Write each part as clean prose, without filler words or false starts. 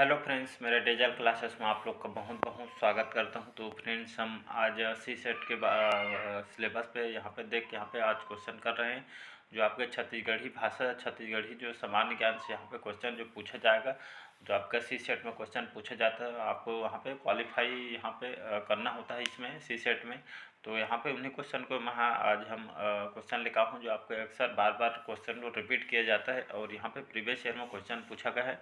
Hello friends, मेरे dazzle classes में आप लोग का बहुत बहुत स्वागत करता हूं। तो फ्रेंड्स, हम आज सी सेट के सिलेबस पे यहाँ पे आज क्वेश्चन कर रहे हैं जो आपके छत्तीसगढ़ी भाषा, छत्तीसगढ़ी जो सामान्य ज्ञान से यहाँ पे क्वेश्चन जो पूछा जाएगा। जो आपका सी सेट में क्वेश्चन पूछा जाता है, आपको वहाँ पे क्वालिफाई यहाँ पे करना होता है इसमें सी सेट में। तो यहाँ पे उन्हीं क्वेश्चन को मैं आज हम क्वेश्चन लेकर हूँ जो आपको अक्सर बार बार क्वेश्चन को रिपीट किया जाता है और यहाँ पे प्रीवियस ईयर में क्वेश्चन पूछा गया है।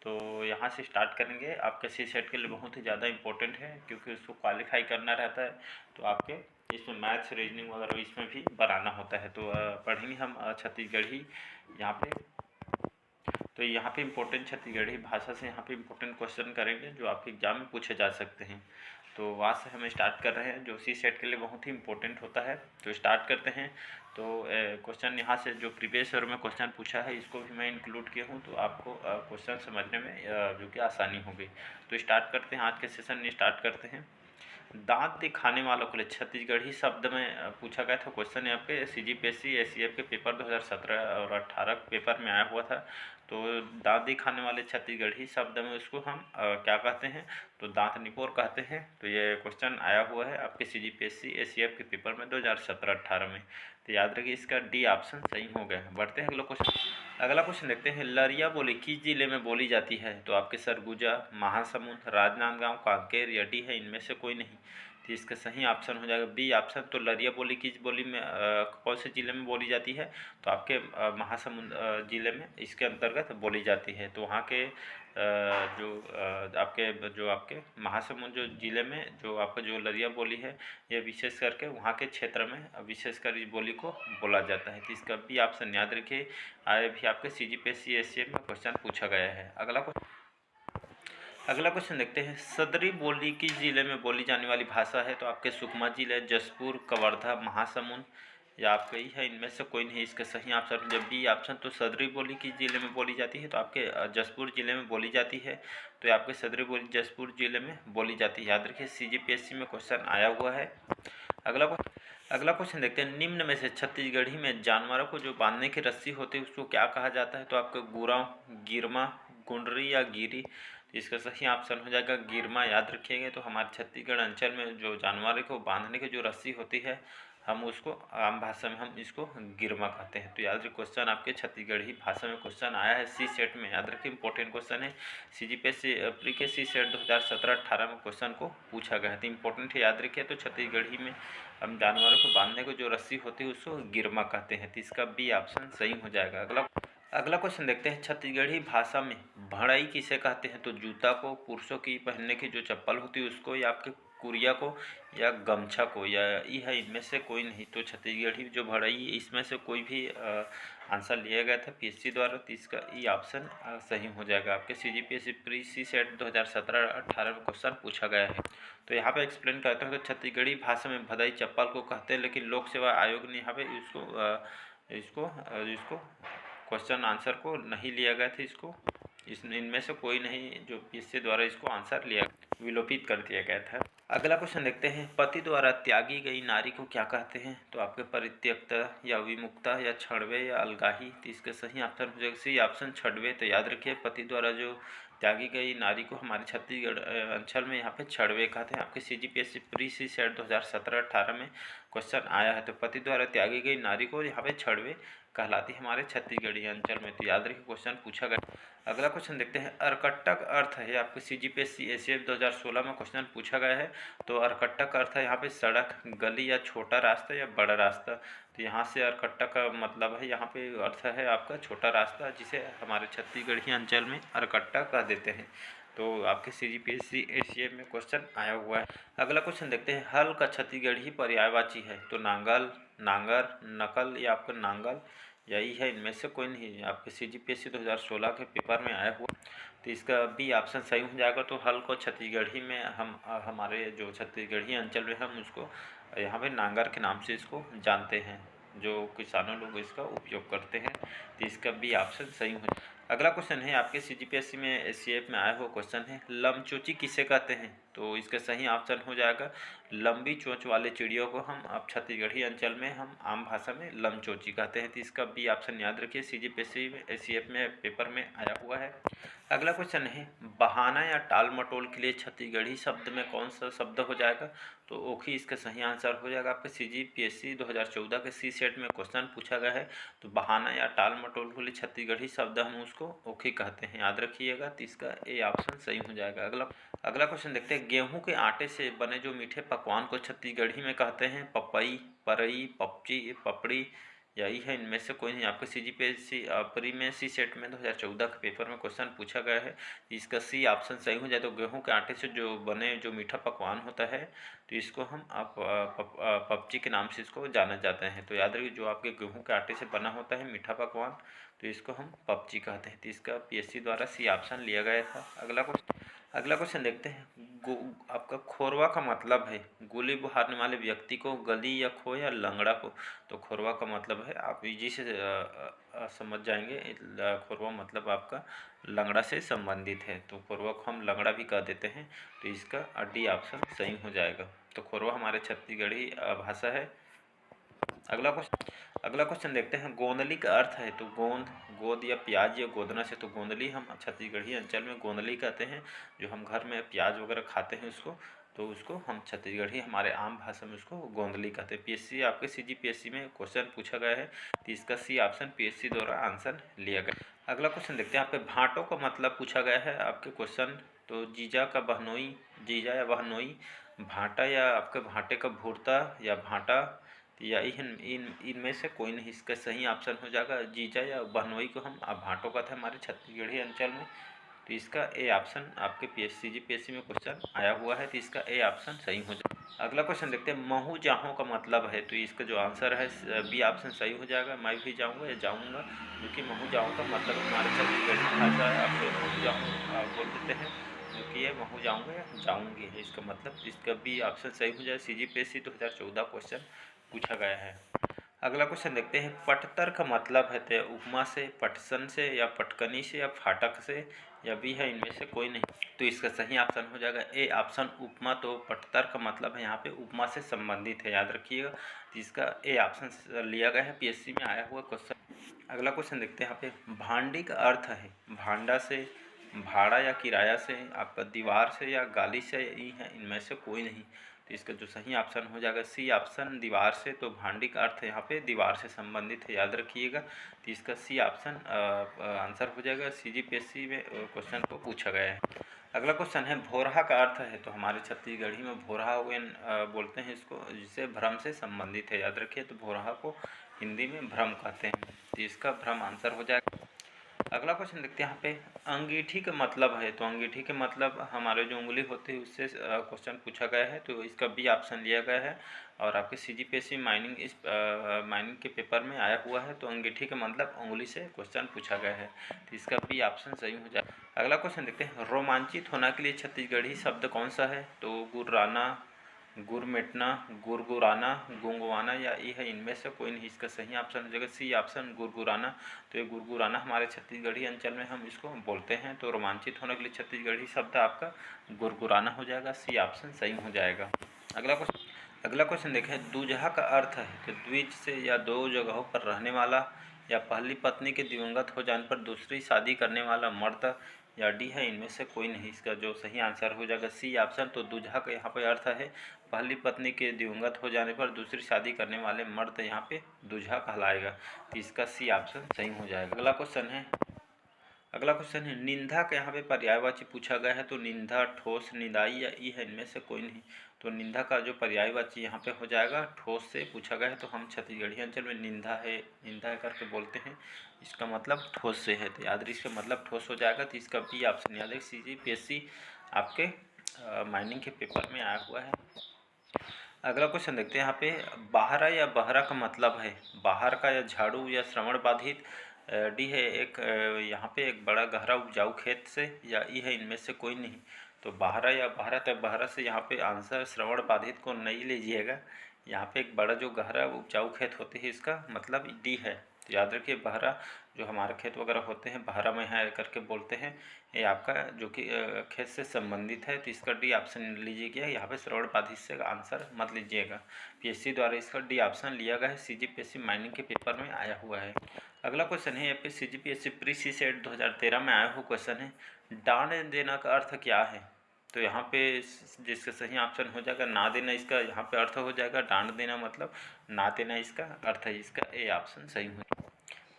तो यहाँ से स्टार्ट करेंगे। आपके सी सेट के लिए बहुत ही ज़्यादा इंपॉर्टेंट है क्योंकि उसको क्वालिफाई करना रहता है। तो आपके इसमें मैथ्स, रीजनिंग वगैरह इसमें भी बनाना होता है। तो पढ़ेंगे हम छत्तीसगढ़ी यहाँ पे। तो यहाँ पे इम्पोर्टेंट छत्तीसगढ़ी भाषा से यहाँ पे इम्पोर्टेंट क्वेश्चन करेंगे जो आपके एग्जाम में पूछे जा सकते हैं। तो वहाँ से हम स्टार्ट कर रहे हैं जो सी सेट के लिए बहुत ही इम्पोर्टेंट होता है। तो स्टार्ट करते हैं। तो क्वेश्चन यहाँ से जो प्रीवियस ईयर में क्वेश्चन पूछा है इसको भी मैं इंक्लूड किया हूँ, तो आपको क्वेश्चन समझने में जो कि आसानी होगी। तो स्टार्ट करते हैं, आज के सेशन में स्टार्ट करते हैं। दांत दिखाने वालों के लिए छत्तीसगढ़ी शब्द में पूछा गया था क्वेश्चन। यहाँ पे CGPSC एसीएफ के पेपर 2017 और 18 पेपर में आया हुआ था। तो दांत दिखाने वाले छत्तीसगढ़ी शब्द में उसको हम क्या कहते हैं, तो दांत निपोर कहते हैं। तो ये क्वेश्चन आया हुआ है आपके CGPSC एसीएफ के पेपर में 2017-18 में। तो याद रखिए, इसका डी ऑप्शन सही हो गया। बढ़ते हैं अगला क्वेश्चन देखते हैं। लरिया बोली किस जिले में बोली जाती है? तो आपके सरगुजा, महासमुंद, राजनांदगांव, कांकेर, यदि है इनमें से कोई नहीं। तो इसका सही ऑप्शन हो जाएगा बी ऑप्शन। तो लरिया बोली किस बोली में कौन से ज़िले में बोली जाती है? तो आपके महासमुंद ज़िले में इसके अंतर्गत बोली जाती है। तो वहाँ के आपके महासमुंद जो ज़िले में जो आपका जो लरिया बोली है, ये विशेष करके वहाँ के क्षेत्र में विशेषकर इस बोली को बोला जाता है। तो इसका बी ऑप्शन याद रखिए। आगे भी आपके CGPSC एसीएफ में क्वेश्चन पूछा गया है। अगला क्वेश्चन देखते हैं। सदरी बोली किस जिले में बोली जाने वाली भाषा है? तो आपके सुकमा जिले, जशपुर, कवर्धा, महासमुंद या आपके ही है इनमें से कोई नहीं। इसका सही ऑप्शन जब बी ऑप्शन। तो सदरी बोली किस जिले में बोली जाती है? तो आपके जशपुर जिले में बोली जाती है। तो आपके सदरी बोली जशपुर जिले में बोली जाती है। याद रखिए, CGPSC में क्वेश्चन आया हुआ है। अगला क्वेश्चन देखते हैं। निम्न में से छत्तीसगढ़ी में जानवरों को जो बांधने की रस्सी होती है उसको क्या कहा जाता है? तो आपके गुराव, गिरमा, गुंडरी या गिरी। तो इसका सही ऑप्शन हो जाएगा गिरमा। याद रखिएगा। तो हमारे छत्तीसगढ़ अंचल में जो जानवर को बांधने की जो रस्सी होती है, हम उसको आम भाषा में हम इसको गिरमा कहते हैं। तो याद रखिए, क्वेश्चन आपके छत्तीसगढ़ी भाषा में क्वेश्चन आया है सी सेट में। याद रखिए, इंपॉर्टेंट क्वेश्चन है। CGPSC प्री के सी सेट 2017-18 में क्वेश्चन को पूछा गया है। तो इंपॉर्टेंट है, याद रखिए। तो छत्तीसगढ़ी में हम जानवरों को बांधने को जो रस्सी होती है उसको गिरमा कहते हैं। तो इसका बी ऑप्शन सही हो जाएगा। अगला क्वेश्चन देखते हैं। छत्तीसगढ़ी भाषा में भड़ई किसे कहते हैं? तो जूता को, पुरुषों की पहनने की जो चप्पल होती है उसको, या आपके कुरिया को, या गमछा को, या ये है इनमें से कोई नहीं। तो छत्तीसगढ़ी जो भड़ई, इसमें से कोई भी आंसर लिया गया था PSC द्वारा। तो इसका ई ऑप्शन सही हो जाएगा। आपके CGPSC प्री सी सेट 2017-18 में क्वेश्चन पूछा गया है। तो यहाँ पे एक्सप्लेन करता हूँ। तो छत्तीसगढ़ी भाषा में भदई चप्पल को कहते हैं, लेकिन लोक सेवा आयोग ने यहाँ पे इसको क्वेश्चन आंसर को नहीं लिया गया था। इनमें से कोई नहीं जो PSC द्वारा इसको आंसर विलोपित कर दिया गया था। अगला क्वेश्चन देखते हैं। पति द्वारा त्यागी गई नारी को क्या कहते हैं? तो आपके परित्यक्ता या विमुक्ता या छड़वे या अलगाही। तो इसका सही ऑप्शन हो जाएगा सी ऑप्शन, छड़वे। तो याद रखिए, पति द्वारा जो त्यागी गई नारी को हमारे छत्तीसगढ़ अंचल में यहाँ पे छड़वे कहते हैं। आपके CGPSC प्री सी सेट 2017-18 में क्वेश्चन आया है। तो पति द्वारा त्यागी गई नारी को यहाँ पे छड़वे कहलाती है हमारे छत्तीसगढ़ी अंचल में। तो याद रखिए, क्वेश्चन पूछा गया। अगला क्वेश्चन देखते हैं। अरकट्टा का अर्थ है आपके CGPSC एसीएफ 2016 में क्वेश्चन पूछा गया है। तो अरकट्टा का अर्थ है यहाँ पे सड़क, गली या छोटा रास्ता या बड़ा रास्ता। तो यहाँ से अरकट्टा का मतलब है, यहाँ पे अर्थ है आपका छोटा रास्ता, जिसे हमारे छत्तीसगढ़ी अंचल में अरकट्टा कह देते हैं। तो आपके CGPSC एसीएफ में क्वेश्चन आया हुआ है। अगला क्वेश्चन देखते हैं। हल का छत्तीसगढ़ी पर्यायवाची है? तो नांगल, नांगर, नकल या आपका नांगल, यही है इनमें से कोई नहीं। आपके CGPSC 2016 के पेपर में आया हुआ। तो इसका बी ऑप्शन सही हो जाएगा। तो हल को छत्तीसगढ़ी में हम हमारे जो छत्तीसगढ़ी अंचल में हम उसको यहाँ पे नांगर के नाम से इसको जानते हैं, जो किसानों लोग इसका उपयोग करते हैं। तो इसका बी ऑप्शन सही हो जाएगा। अगला क्वेश्चन है आपके CGPSC में एसीएफ में आया हुआ क्वेश्चन है। लमचोची किसे कहते हैं? तो इसका सही ऑप्शन हो जाएगा लंबी चोंच वाले चिड़ियों को हम अब छत्तीसगढ़ी अंचल में हम आम भाषा में लमचोची कहते हैं। तो इसका बी ऑप्शन याद रखिए, सीजीपीएससी में एसीएफ में पेपर में आया हुआ है। अगला क्वेश्चन है बहाना या टाल मटोल के लिए छत्तीसगढ़ी शब्द में कौन सा शब्द हो जाएगा? तो ओखी इसका सही आंसर हो जाएगा। आपके सीजीपीएससी 2014 के सी सेट में क्वेश्चन पूछा गया है। तो बहाना या टाल मटोल के लिए छत्तीसगढ़ी शब्द हम उसको ओखी कहते हैं, याद रखिएगा। तो इसका ए ऑप्शन सही हो जाएगा। अगला क्वेश्चन देखते हैं गेहूं के आटे से बने जो मीठे पकवान को छत्तीसगढ़ी में कहते हैं? पपई, परई, पपची, पपड़ी, यही है इनमें से कोई नहीं। आपके सीजीपीएससी प्री में सी सेट में 2014 के पेपर में क्वेश्चन पूछा गया है। इसका सी ऑप्शन सही हो जाए। तो गेहूं के आटे से जो बने जो मीठा पकवान होता है तो इसको हम आप पपची के नाम से इसको जाना जाते हैं। तो याद रखिए जो आपके गेहूं के आटे से बना होता है मीठा पकवान तो इसको हम पपची कहते हैं। तो इसका पीएससी द्वारा सी ऑप्शन लिया गया था। अगला क्वेश्चन देखते हैं आपका खोरवा का मतलब है गोली मारने वाले व्यक्ति को, गली या खो या लंगड़ा को? तो खोरवा का मतलब है आप इजी से समझ जाएंगे। खोरवा मतलब आपका लंगड़ा से संबंधित है। तो खोरवा को हम लंगड़ा भी कह देते हैं। तो इसका डी ऑप्शन सही हो जाएगा। तो खोरवा हमारे छत्तीसगढ़ी भाषा है। अगला क्वेश्चन देखते हैं गोंदली का अर्थ है? तो गोंद या प्याज या गोदना से। तो गोंदली हम छत्तीसगढ़ी अंचल में गोंदली कहते हैं। जो हम घर में प्याज वगैरह खाते हैं उसको, तो उसको हम छत्तीसगढ़ी हमारे आम भाषा में उसको गोंदली कहते हैं। पीएससी आपके सीजीपीएससी में क्वेश्चन पूछा गया है। तो इसका सी ऑप्शन पीएससी द्वारा आंसर लिया गया। अगला क्वेश्चन देखते हैं यहाँ पे भांटों का मतलब पूछा गया है आपके क्वेश्चन। तो जीजा का बहनोई, जीजा या बहनोई, भांटा या आपके भांटे का भुरता या भांटा, या इनमें से कोई नहीं। इसका सही ऑप्शन हो जाएगा जीजा या बहनोई को हम भांटों का था हमारे छत्तीसगढ़ी अंचल में। तो इसका ए ऑप्शन आपके जीपीएससी में क्वेश्चन आया हुआ है। तो इसका ए ऑप्शन सही हो जाएगा। अगला क्वेश्चन देखते हैं महू जाहूँ का मतलब है? तो इसका जो आंसर है बी ऑप्शन सही हो जाएगा, मैं भी जाऊँगा या जाऊँगा। क्योंकि महू जाहूँ का मतलब हमारे छत्तीसगढ़ी भाषा है। आप लोग महू जाहूँ बोल देते हैं, क्योंकि ये महू जाऊँगा या जाऊँगी है इसका मतलब। इसका बी ऑप्शन सही हो जाए। सीजीपीएससी 2014 क्वेश्चन पूछा गया है। अगला क्वेश्चन देखते हैं पटतर का मतलब है? तो उपमा से, पटसन से या पटकनी से या फाटक से, या भी है इनमें से कोई नहीं। तो इसका सही ऑप्शन हो जाएगा ए ऑप्शन उपमा। तो पटतर का मतलब है यहाँ पे उपमा से संबंधित है, याद रखिएगा। तो इसका ए ऑप्शन लिया गया है, पीएससी में आया हुआ क्वेश्चन। अगला क्वेश्चन देखते हैं यहाँ पे भांडी का अर्थ है? भांडा से, भाड़ा या किराया से, आपका दीवार से या गाली से, ही है इनमें से कोई नहीं। तो इसका जो सही ऑप्शन हो जाएगा सी ऑप्शन दीवार से। तो भांडी का अर्थ यहाँ पे दीवार से संबंधित है, याद रखिएगा। तो इसका सी ऑप्शन आंसर हो जाएगा। सीजीपीएससी में क्वेश्चन को पूछा गया है। अगला क्वेश्चन है भोरहा का अर्थ है? तो हमारे छत्तीसगढ़ी में भोरहा बोलते हैं इसको, जिसे भ्रम से संबंधित है, याद रखिए। तो भोरहा को हिंदी में भ्रम कहते हैं। तो इसका भ्रम आंसर हो जाएगा। अगला क्वेश्चन देखते हैं यहाँ पे अंगीठी का मतलब है? तो अंगीठी के मतलब हमारे जो उंगली होती है उससे क्वेश्चन पूछा गया है। तो इसका बी ऑप्शन लिया गया है और आपके सीजीपीएससी माइनिंग के पेपर में आया हुआ है। तो अंगीठी का मतलब उंगली से क्वेश्चन पूछा गया है। तो इसका बी ऑप्शन सही हो जाए। अगला क्वेश्चन देखते हैं रोमांचित होने के लिए छत्तीसगढ़ी शब्द कौन सा है? तो गुर्राना, गुरमेटना, गुरगुराना, गुंगवाना, या ये है इनमें से कोई नहीं। इसका सही ऑप्शन हो जाएगा सी ऑप्शन गुरगुराना। तो ये गुरगुराना हमारे छत्तीसगढ़ी अंचल में हम इसको बोलते हैं। तो रोमांचित होने के लिए छत्तीसगढ़ी शब्द आपका गुरगुराना हो जाएगा। सी ऑप्शन सही हो जाएगा। अगला क्वेश्चन देखें दूजहा का अर्थ है? तो द्विज से या दो जगहों पर रहने वाला, या पहली पत्नी के दिवंगत हो जाने पर दूसरी शादी करने वाला मर्द, या डी है इनमें से कोई नहीं। इसका जो सही आंसर हो जाएगा सी ऑप्शन। तो दूल्हा का यहाँ पे अर्थ है पहली पत्नी के दिवंगत हो जाने पर दूसरी शादी करने वाले मर्द यहाँ पे दूल्हा कहलाएगा। तो इसका सी ऑप्शन सही हो जाएगा। अगला क्वेश्चन है निंदा का यहाँ पे पर्यायवाची पूछा गया है। तो निंदा, ठोस, निदाई, या ई है इनमें से कोई नहीं। तो निंदा का जो पर्यायवाची यहाँ पे हो जाएगा ठोस से पूछा गया है। तो हम छत्तीसगढ़ी अंचल में निंदा है करके बोलते हैं। इसका मतलब ठोस से है। तो याद रखिए इसका मतलब ठोस हो जाएगा। तो इसका बी ऑप्शन याद रखिए। सीजीपीएससी आपके माइनिंग के पेपर में आया हुआ है। अगला क्वेश्चन देखते हैं यहाँ पे बाहरा या बहरा का मतलब है? बाहर का, या झाड़ू, या श्रवण बाधित, डी है एक यहाँ पे एक बड़ा गहरा उपजाऊ खेत से, या ई है इनमें से कोई नहीं। तो बाहरा या बहरा, तक बहरा से यहाँ पे आंसर श्रवण बाधित को नहीं लीजिएगा। यहाँ पे एक बड़ा जो गहरा उपजाऊ खेत होते हैं इसका मतलब डी है। तो याद रखिए बहरा जो हमारे खेत वगैरह होते हैं बहरा में है करके बोलते हैं, ये आपका जो कि खेत से संबंधित है। तो इसका डी ऑप्शन लीजिएगा, यहाँ पे श्रवण बाधित से आंसर मत लीजिएगा। पीएससी द्वारा इसका डी ऑप्शन लिया गया है, सीजीपीएससी माइनिंग के पेपर में आया हुआ है। अगला क्वेश्चन है यहाँ पे सीजीपीएससी प्री सी सेट 2013 में आया हुआ क्वेश्चन है, डांड देना का अर्थ क्या है। तो यहाँ पे जिसका सही ऑप्शन हो जाएगा ना देना, इसका यहाँ पे अर्थ हो जाएगा डांड देना मतलब ना देना इसका अर्थ है, इसका ए ऑप्शन सही हो।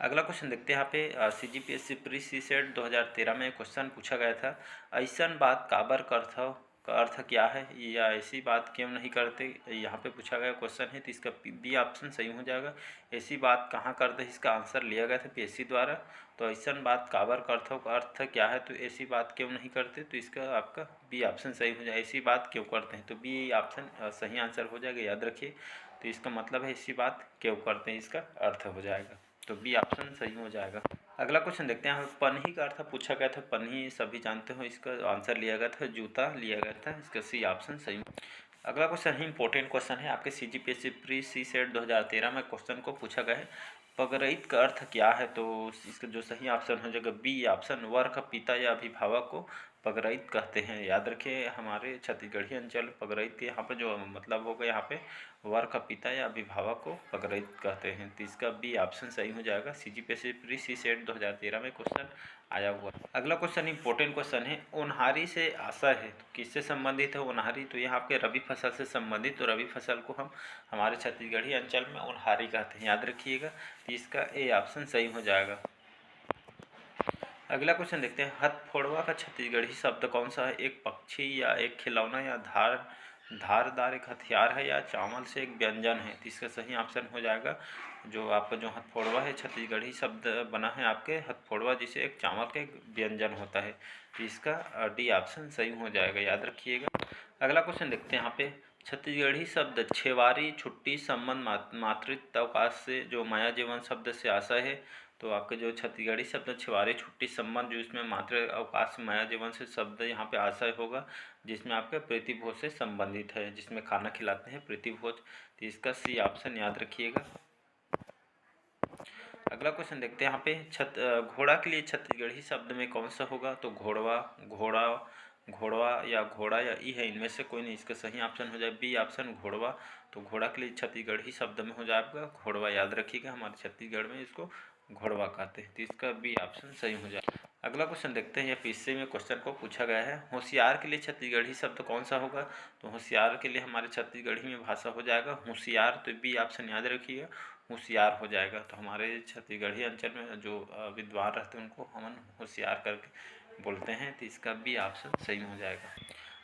अगला क्वेश्चन देखते हैं यहाँ पे सीजीपीएससी प्री सी सेट 2013 में क्वेश्चन पूछा गया था, ऐसन बात काबर करत हव का अर्थ क्या है, या ऐसी बात क्यों नहीं करते, यहाँ पे पूछा गया क्वेश्चन है। तो इसका बी ऑप्शन सही हो जाएगा। ऐसी बात कहाँ करते हैं, इसका आंसर लिया गया था पीएससी द्वारा। तो ऐसन बात काबर करत हव का अर्थ क्या है, तो ऐसी बात क्यों नहीं करते, तो इसका आपका बी ऑप्शन सही हो जाएगा। ऐसी बात क्यों करते हैं, तो बी ऑप्शन सही आंसर हो जाएगा, याद रखिए। तो इसका मतलब है ऐसी बात क्यों करते हैं, इसका अर्थ हो जाएगा। तो बी ऑप्शन सही हो जाएगा। अगला क्वेश्चन देखते हैं, पन्ही का अर्थ पूछा गया था। पन्ही सभी जानते हो, इसका आंसर लिया गया था जूता लिया गया था, इसका सी ऑप्शन सही। अगला क्वेश्चन है इंपॉर्टेंट क्वेश्चन है, आपके सीजीपीएससी प्री सी सेट 2013 में क्वेश्चन को पूछा गया है, पगरैत का अर्थ क्या है। तो इसका जो सही ऑप्शन हो जाएगा बी ऑप्शन, वर का पिता या अभिभावक को पगरैत कहते हैं। याद रखिए हमारे छत्तीसगढ़ी अंचल पगरैत के यहाँ पे जो मतलब होगा, यहाँ पे वर का पिता या अभिभावक को पगरैत कहते हैं। तो इसका बी ऑप्शन सही हो जाएगा। सीजीपीएससी प्री सी सेट 2013 में क्वेश्चन आया हुआ। अगला क्वेश्चन इंपॉर्टेंट क्वेश्चन है, ओनहारी से आशा है, तो किससे संबंधित है ओनहारी, तो यहाँ आपके रबी फसल से संबंधित। तो रबी फसल को हम हमारे छत्तीसगढ़ी अंचल में ओनहारी कहते हैं, याद रखिएगा। तो इसका ए ऑप्शन सही हो जाएगा। अगला क्वेश्चन देखते हैं, हथफोड़वा का छत्तीसगढ़ी शब्द कौन सा है, एक पक्षी या एक खिलौना या धारदार एक हथियार है या चावल से एक व्यंजन है। तो इसका सही ऑप्शन हो जाएगा जो आपका जो हथफोड़वा है, छत्तीसगढ़ी शब्द बना है आपके हथफोड़वा, जिसे एक चावल का एक व्यंजन होता है। तो इसका डी ऑप्शन सही हो जाएगा, याद रखिएगा। अगला क्वेश्चन देखते हैं यहाँ पे, छत्तीसगढ़ी शब्द छेवारी छुट्टी संबंध मातृत्व अवकाश से जो माया जीवन शब्द से आशा है। तो आपके जो छत्तीसगढ़ी शब्द छेवारी छुट्टी संबंध, जो इसमें मातृ अवकाश माया जीवन से शब्द यहाँ पे आशय होगा, जिसमें आपके प्रीतिभोज से संबंधित है, जिसमें खाना खिलाते हैं प्रीतिभोज। तो इसका सी ऑप्शन याद रखिएगा। अगला क्वेश्चन देखते हैं यहाँ पे, घोड़ा के लिए छत्तीसगढ़ी शब्द में कौन सा होगा, तो घोड़वा घोड़वा या घोड़ा या ई है, इनमें से कोई नहीं। इसका सही ऑप्शन हो जाए बी ऑप्शन घोड़वा। तो घोड़ा के लिए छत्तीसगढ़ी शब्द में हो जाएगा घोड़वा, याद रखिएगा हमारे छत्तीसगढ़ में इसको घोड़वा कहते हैं। तो इसका बी ऑप्शन सही हो जाए। अगला क्वेश्चन देखते हैं, यह पीछे में क्वेश्चन को पूछा गया है, होशियार के लिए छत्तीसगढ़ी शब्द कौन सा होगा। तो होशियार के लिए हमारे छत्तीसगढ़ी में भाषा हो जाएगा होशियार। तो बी ऑप्शन याद रखिएगा, होशियार हो जाएगा। तो हमारे छत्तीसगढ़ी अंचल में जो विद्वान रहते हैं उनको हम होशियार करके बोलते हैं। तो इसका बी ऑप्शन सही हो जाएगा।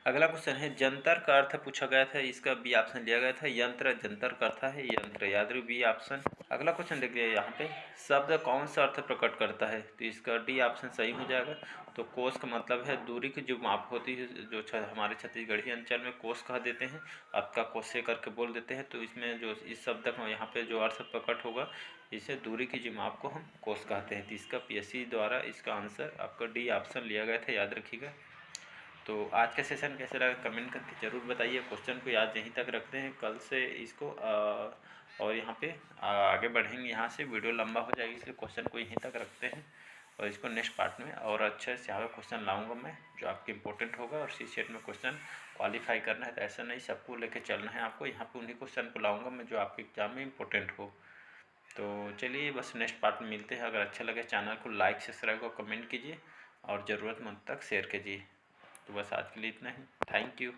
अगला क्वेश्चन है, जंतर का अर्थ पूछा गया था, इसका बी ऑप्शन लिया गया था यंत्र, जंतर का अर्थ है यंत्र, याद रखिए बी ऑप्शन। अगला क्वेश्चन देखिए यहाँ पे, शब्द कौन सा अर्थ प्रकट करता है, तो इसका डी ऑप्शन सही हो जाएगा। तो कोस का मतलब है दूरी की जो माप होती है, जो हमारे छत्तीसगढ़ी अंचल में कोस कह देते हैं, आपका कोसे करके बोल देते हैं। तो इसमें जो इस शब्द का यहाँ पे जो अर्थ प्रकट होगा, इसे दूरी की जो माप को हम कोस कहते हैं। तो इसका पीएससी द्वारा इसका आंसर आपका डी ऑप्शन लिया गया था, याद रखिएगा। तो आज का सेशन कैसे लगा कमेंट करके ज़रूर बताइए। क्वेश्चन को आज यहीं तक रखते हैं, कल से इसको और यहाँ पे आगे बढ़ेंगे। यहाँ से वीडियो लंबा हो जाएगी, इसलिए क्वेश्चन को यहीं तक रखते हैं और इसको नेक्स्ट पार्ट में और अच्छे से यहाँ क्वेश्चन लाऊंगा मैं, जो आपके इंपॉर्टेंट होगा। और सी सेट में क्वेश्चन क्वालिफाई करना है, तो ऐसा नहीं सबको लेके चलना है आपको। यहाँ पे उन्हीं क्वेश्चन को लाऊंगा मैं जो आपके एग्जाम में इंपॉर्टेंट हो। तो चलिए बस नेक्स्ट पार्ट में मिलते हैं। अगर अच्छा लगे चैनल को लाइक सब्सक्राइब और कमेंट कीजिए और ज़रूरतमंद तक शेयर कीजिए। तो बस आज के लिए इतना ही। Thank you.